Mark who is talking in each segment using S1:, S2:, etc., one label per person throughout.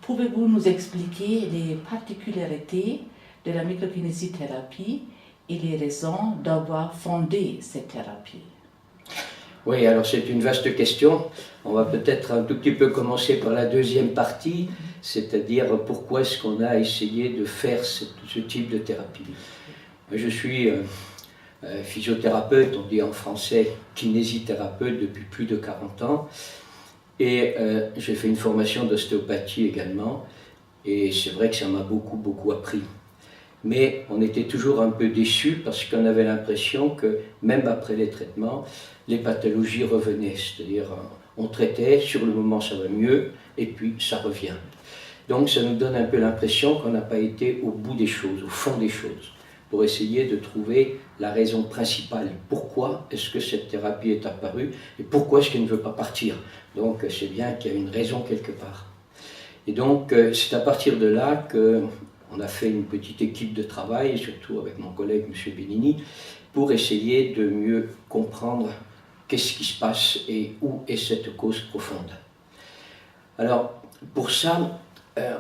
S1: Pouvez-vous nous expliquer les particularités de la microkinésithérapie et les raisons d'avoir fondé cette thérapie?
S2: Oui, alors c'est une vaste question. On va peut-être un tout petit peu commencer par la deuxième partie, c'est-à-dire pourquoi est-ce qu'on a essayé de faire ce type de thérapie. Je suis physiothérapeute, on dit en français kinésithérapeute depuis plus de 40 ans, et j'ai fait une formation d'ostéopathie également, et c'est vrai que ça m'a beaucoup appris. Mais on était toujours un peu déçus parce qu'on avait l'impression que même après les traitements, les pathologies revenaient, c'est-à-dire on traitait, sur le moment ça va mieux, et puis ça revient. Donc ça nous donne un peu l'impression qu'on n'a pas été au bout des choses, au fond des choses, pour essayer de trouver la raison principale. Pourquoi est-ce que cette thérapie est apparue et pourquoi est-ce qu'elle ne veut pas partir? Donc c'est bien qu'il y a une raison quelque part. Et donc c'est à partir de là qu'on a fait une petite équipe de travail, surtout avec mon collègue M. Benini, pour essayer de mieux comprendre qu'est-ce qui se passe et où est cette cause profonde. Alors pour ça,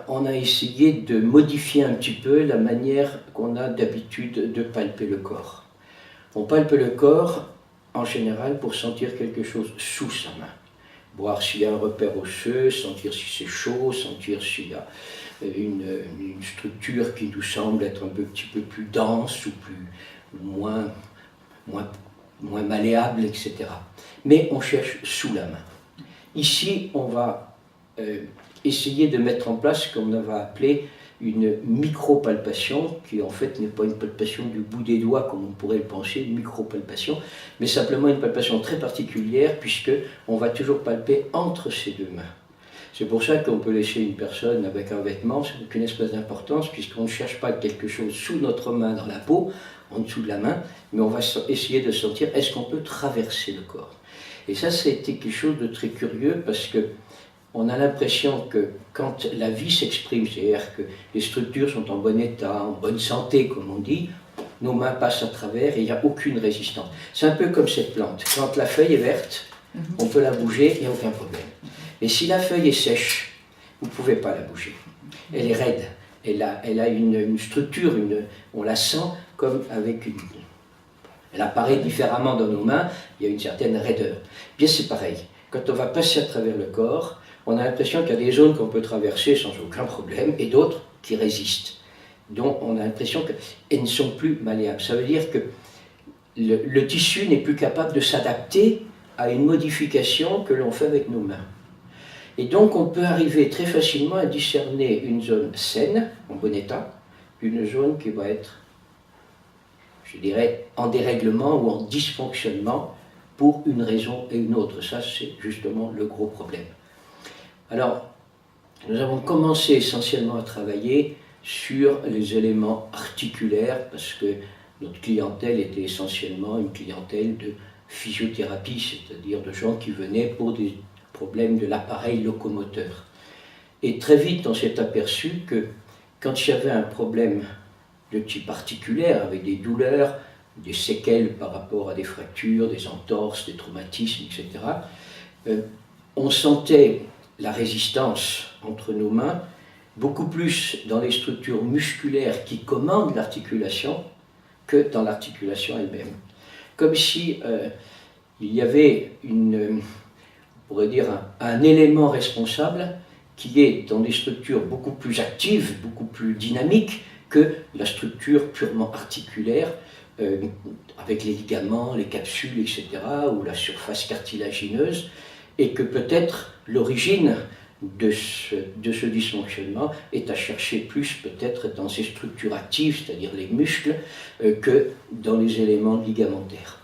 S2: on a essayé de modifier un petit peu la manière qu'on a d'habitude de palper le corps. On palpe le corps en général pour sentir quelque chose sous sa main. Voir s'il y a un repère osseux, sentir si c'est chaud, sentir s'il y a une structure qui nous semble être un petit peu plus dense ou moins malléable, etc. Mais on cherche sous la main. Ici, on va essayer de mettre en place ce qu'on va appeler une micro-palpation, qui en fait n'est pas une palpation du bout des doigts comme on pourrait le penser, une micro-palpation, mais simplement une palpation très particulière puisqu'on va toujours palper entre ces deux mains. C'est pour ça qu'on peut laisser une personne avec un vêtement, ça n'a aucune espèce d'importance puisqu'on ne cherche pas quelque chose sous notre main dans la peau, en dessous de la main, mais on va essayer de sentir est-ce qu'on peut traverser le corps. Et ça, c'était quelque chose de très curieux parce que on a l'impression que quand la vie s'exprime, c'est-à-dire que les structures sont en bon état, en bonne santé, comme on dit, nos mains passent à travers et il n'y a aucune résistance. C'est un peu comme cette plante. Quand la feuille est verte, on peut la bouger, il n'y a aucun problème. Mais si la feuille est sèche, vous ne pouvez pas la bouger. Elle est raide, elle a une structure, on la sent comme avec une... Elle apparaît différemment dans nos mains, il y a une certaine raideur. Bien c'est pareil, quand on va passer à travers le corps, on a l'impression qu'il y a des zones qu'on peut traverser sans aucun problème et d'autres qui résistent. Donc on a l'impression qu'elles ne sont plus malléables. Ça veut dire que le tissu n'est plus capable de s'adapter à une modification que l'on fait avec nos mains. Et donc on peut arriver très facilement à discerner une zone saine, en bon état, une zone qui va être, je dirais, en dérèglement ou en dysfonctionnement pour une raison et une autre. Ça, c'est justement le gros problème. Alors, nous avons commencé essentiellement à travailler sur les éléments articulaires parce que notre clientèle était essentiellement une clientèle de physiothérapie, c'est-à-dire de gens qui venaient pour des problèmes de l'appareil locomoteur. Et très vite, on s'est aperçu que quand il y avait un problème de type articulaire, avec des douleurs, des séquelles par rapport à des fractures, des entorses, des traumatismes, etc., on sentait la résistance entre nos mains, beaucoup plus dans les structures musculaires qui commandent l'articulation que dans l'articulation elle-même. Comme si il y avait on pourrait dire un élément responsable qui est dans des structures beaucoup plus actives, beaucoup plus dynamiques que la structure purement articulaire, avec les ligaments, les capsules, etc., ou la surface cartilagineuse, et que peut-être l'origine de ce dysfonctionnement est à chercher plus peut-être dans ces structures actives, c'est-à-dire les muscles, que dans les éléments ligamentaires.